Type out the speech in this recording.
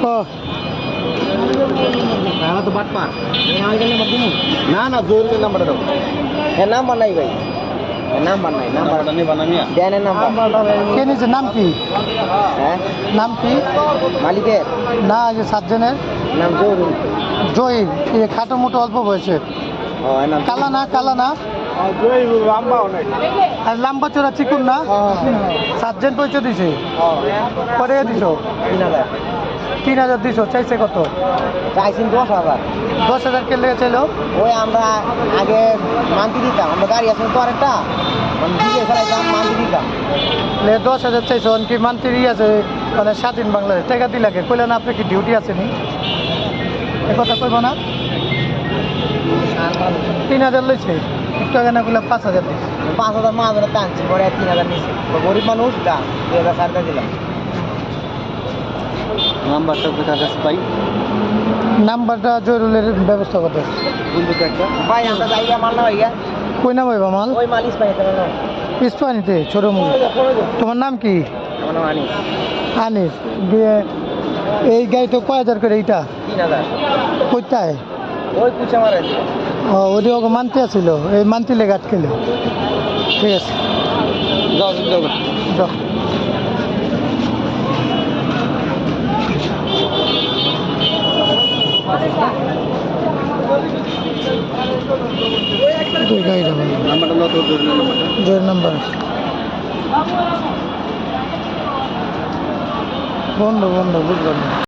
তো বাটপার না না জরুরি নাম্বারটা দাও হ্যাঁ নাম্বার নাই ভাই নাম্বার নাই নাম্বারটা নেই বানামিয়া দেন নাম্বার কে নিয়েছে নাম কি হ্যাঁ নাম কি মালিকের না যে সাতজনের নাম জরুরি জয়ীর এই খাটো মোটো অল্প বয়সে ও নাম কালা না জয়ী লম্বা অনেক আর লম্বা চোরা চিকুন না সাতজন পয়সা দিছে পরে দিছ 3000 দিছ চাইছে কত চাইছেন 10,000 10,000 কে লেগে চাইলো ওই আমরা আগে মান্তি দিতাম আমরা গাড়ি আছে তো আরেকটা মানে দিয়ে ফেলাইতাম মান্তি দিতাম 10,000 চাইছো কি মান্ত্রী আছে মানে স্বাধীন বাংলাদেশ টাকা দি লাগে কইলেন আপনি কি ডিউটি আছে নি এ কথা কইব না 3000 লইছে একটু আগে না কইলে 5,000 দিছে 5,000 মাছ ধরে টানছি পরে 3,000 নিচ্ছে গরিব মানুষ দাম 2,000 সারটা দিলাম নাম্বারটা কোথা কাছে পাই নাম্বারটা জরুলের ব্যবস্থা করতে বন্ধু একটা ভাই আমরা জায়গা মাল না ভাইয়া কই নাম হইবা মাল ওই মালিশ পাই তোমার নাম ইস্পানিতে ছোট মুখ তোমার নাম কি আমার নাম আনিস আনিস এই গাড়ি তো কয় হাজার করে এইটা 3,000 কইতায় ওই কুচা মারে ও ওদি ওকে মানতে আছিল এই মানতে লেগে আটকেল ঠিক আছে যাও যাও যাও নাম্বারটা দাও তো জয়ের নাম্বার বন্ধ বুঝলাম